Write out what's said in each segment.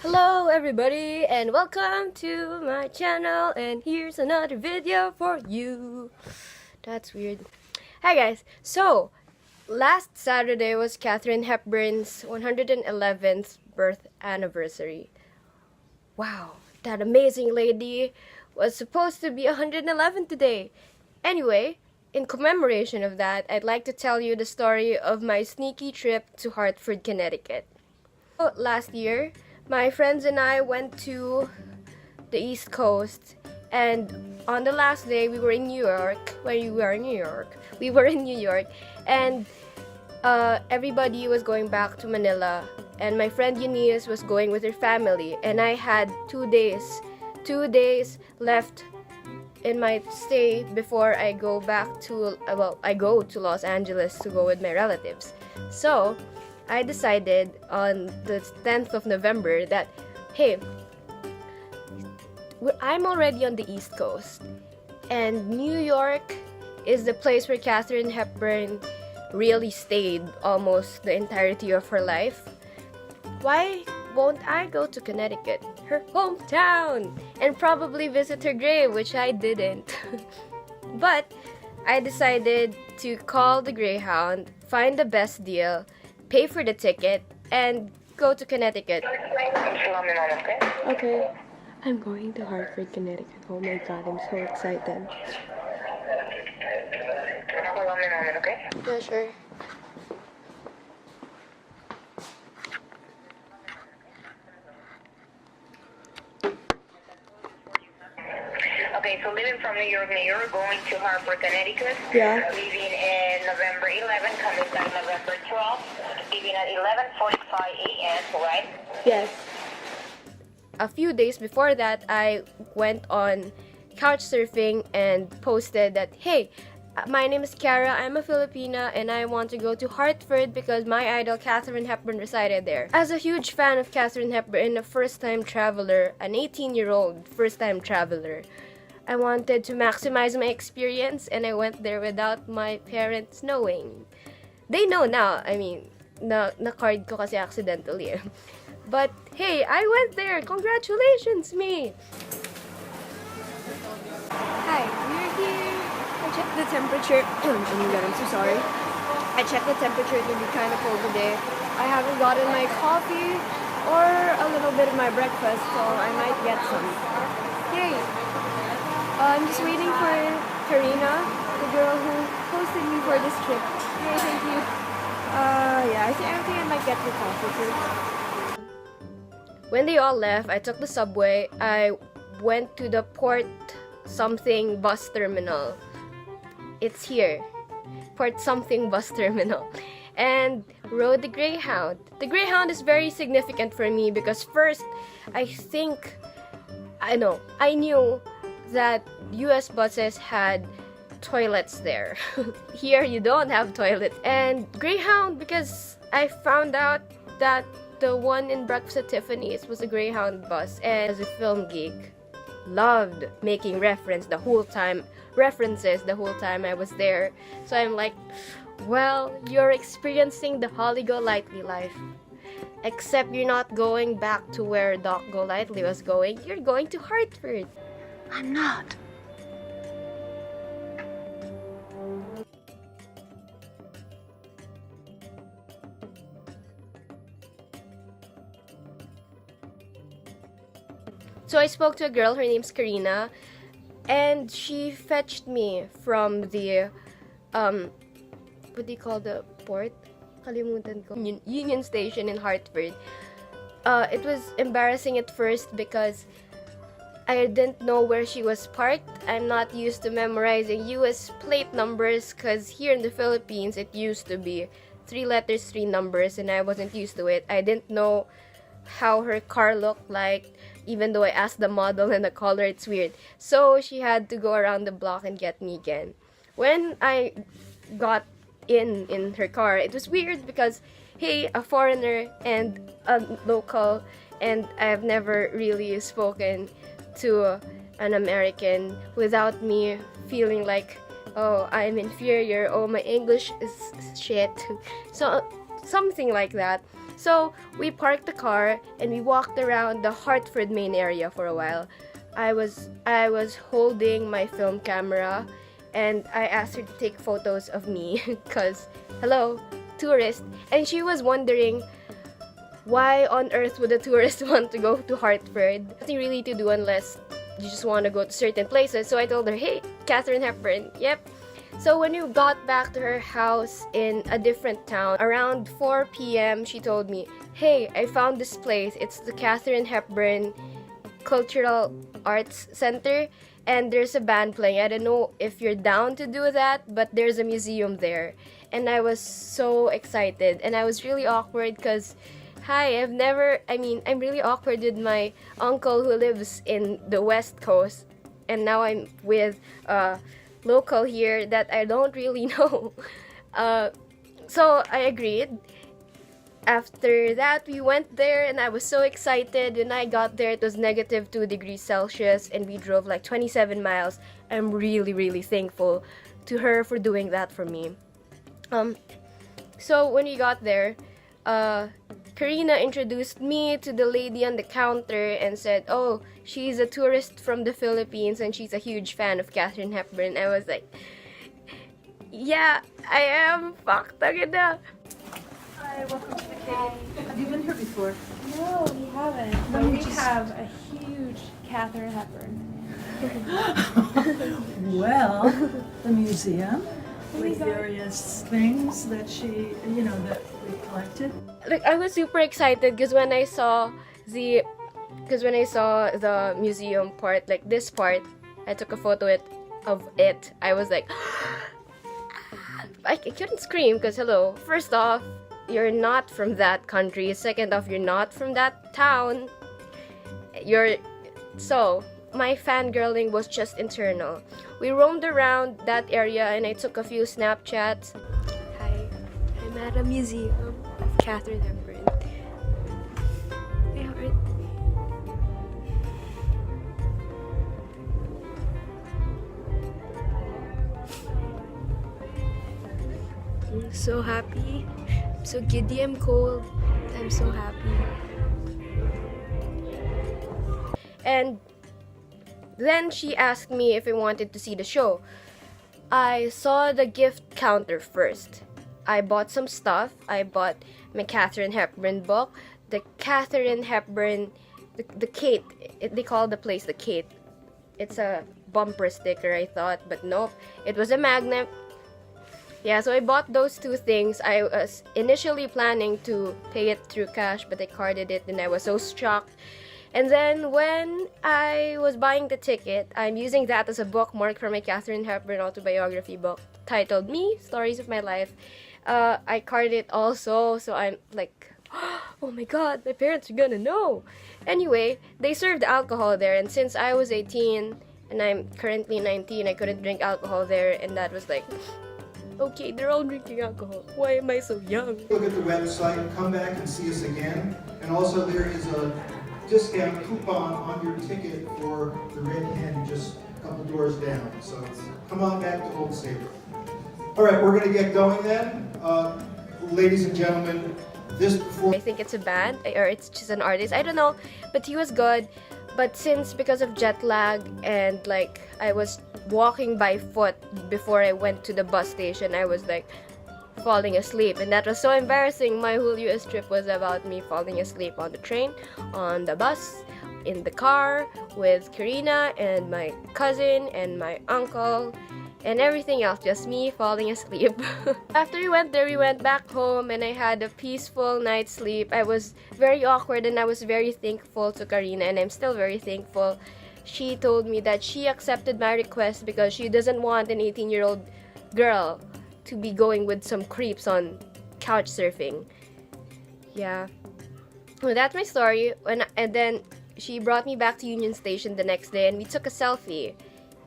Hello everybody and welcome to my channel, and here's another video for you. That's weird. Hi guys, so last Saturday was Katharine Hepburn's 111th birth anniversary. Wow, that amazing lady was supposed to be 111 today. Anyway, in commemoration of that, I'd like to tell you the story of my sneaky trip to Hartford, Connecticut. Last year, my friends and I went to the East Coast, and on the last day we were in New York. We were in New York, and everybody was going back to Manila, and my friend Eunice was going with her family, and I had 2 days left in my stay before I go back to I go to Los Angeles to go with my relatives. So I decided on the 10th of November that, hey, I'm already on the East Coast, and New York is the place where Katharine Hepburn really stayed almost the entirety of her life. Why won't I go to Connecticut, her hometown, and probably visit her grave, which I didn't. But I decided to call the Greyhound, find the best deal, pay for the ticket, and go to Connecticut. Okay. I'm going to Hartford, Connecticut. Oh my god, I'm so excited. Yeah, sure. Okay, so leaving from New York, going to Hartford, Connecticut. Yeah. Leaving in November 11, coming back November 12, leaving at 11:45 a.m., right? Yes. A few days before that, I went on couch surfing and posted that, hey, my name is Cara, I'm a Filipina, and I want to go to Hartford because my idol Katharine Hepburn resided there. As a huge fan of Katharine Hepburn, a first-time traveler, an 18-year-old first-time traveler, I wanted to maximize my experience, and I went there without my parents knowing. They know now, I mean, na-card ko kasi accidentally. But hey, I went there! Congratulations, me! Hi, we're here. I checked the temperature. Oh my god, I'm so sorry. I checked the temperature, it will be kind of cold today. I haven't gotten my coffee or a little bit of my breakfast, so I might get some. Yay! I'm just waiting for Karina, the girl who hosted me for this trip. Yay, thank you. Yeah, I think I might get the coffee too. When they all left, I took the subway. I went to the Port something bus terminal. It's here. Port something bus terminal. And rode the Greyhound. The Greyhound is very significant for me because first, I knew that US buses had toilets there. Here you don't have toilets. And Greyhound, because I found out that the one in Breakfast at Tiffany's was a Greyhound bus, and as a film geek, loved making references the whole time I was there. So I'm like, well, you're experiencing the Holly Golightly life. Except you're not going back to where Doc Golightly was going. You're going to Hartford. I'm not. So I spoke to a girl, her name's Karina, and she fetched me from the, what do you call the port? Kalimutan ko. Union Station in Hartford. It was embarrassing at first because I didn't know where she was parked. I'm not used to memorizing US plate numbers because here in the Philippines it used to be 3 letters, 3 numbers, and I wasn't used to it. I didn't know how her car looked like, even though I asked the model and the color. It's weird. So she had to go around the block and get me again. When I got in her car, it was weird because, hey, a foreigner and a local, and I've never really spoken to an American without me feeling like, oh, I'm inferior, oh, my English is shit. So something like that. So we parked the car and we walked around the Hartford main area for a while. I was holding my film camera and I asked her to take photos of me because hello, tourist. And she was wondering why on earth would a tourist want to go to Hartford? Nothing really to do unless you just want to go to certain places. So I told her, hey, Katharine Hepburn, yep. So when we got back to her house in a different town, around 4 p.m., she told me, hey, I found this place. It's the Katharine Hepburn Cultural Arts Center, and there's a band playing. I don't know if you're down to do that, but there's a museum there. And I was so excited, and I was really awkward because I'm really awkward with my uncle who lives in the West Coast, and now I'm with a local here that I don't really know. So I agreed. After that, we went there, and I was so excited. When I got there, it was negative 2 degrees Celsius, and we drove like 27 miles. I'm really, really thankful to her for doing that for me. So when we got there, Karina introduced me to the lady on the counter and said, oh, she's a tourist from the Philippines and she's a huge fan of Katharine Hepburn. I was like, yeah, I am. Fuck, tagada. Hi, welcome to the cave. Have you been here before? No, we haven't. But we have a huge Katharine Hepburn. Well, the museum with various things that she, that we collected. Like, I was super excited because when I saw the museum part, like this part, I took a photo of it. I was like, I couldn't scream because hello, first off, you're not from that country. Second off, you're not from that town. So my fangirling was just internal. We roamed around that area and I took a few Snapchats. Hi, I'm at a museum of Katharine Hepburn. I'm so happy. I'm so giddy, I'm cold. I'm so happy. And then she asked me if I wanted to see the show. I saw the gift counter first. I bought some stuff. I bought my Katharine Hepburn book. The Katharine Hepburn, the Kate. They call the place the Kate. It's a bumper sticker, I thought, but nope. It was a magnet. Yeah, so I bought those two things. I was initially planning to pay it through cash, but I carded it and I was so shocked. And then when I was buying the ticket, I'm using that as a bookmark for my Katharine Hepburn autobiography book titled Me, Stories of My Life. I carded it also, so I'm like, oh my god, my parents are gonna know. Anyway, they served alcohol there, and since I was 18 and I'm currently 19, I couldn't drink alcohol there, and that was like, okay, they're all drinking alcohol. Why am I so young? Look at the website, come back and see us again. And also there is a discount coupon on your ticket for the Red Hen just a couple doors down. So come on back to Old Sabre. All right, we're going to get going then. Ladies and gentlemen, this performance... I think it's a band, or it's just an artist. I don't know, but he was good. But because of jet lag and like I was walking by foot before I went to the bus station, I was like falling asleep, and that was so embarrassing. My whole US trip was about me falling asleep on the train, on the bus, in the car with Karina and my cousin and my uncle and everything else, just me falling asleep. After we went there, we went back home and I had a peaceful night's sleep. I was very awkward and I was very thankful to Karina, and I'm still very thankful. She told me that she accepted my request because she doesn't want an 18-year-old girl to be going with some creeps on couch surfing. Yeah. Well, that's my story. And then she brought me back to Union Station the next day and we took a selfie.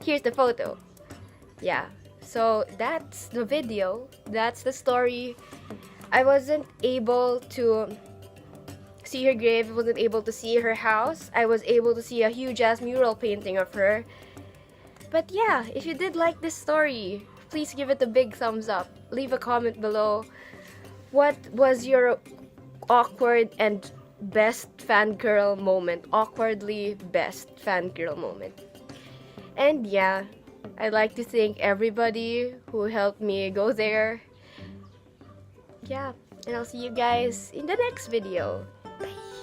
Here's the photo. Yeah, so that's the video. That's the story. I wasn't able to see her grave. I wasn't able to see her house. I was able to see a huge ass mural painting of her. But yeah, if you did like this story, please give it a big thumbs up. Leave a comment below. What was your awkward and best fangirl moment. Awkwardly best fangirl moment. And yeah, I'd like to thank everybody who helped me go there. Yeah, and I'll see you guys in the next video. Bye!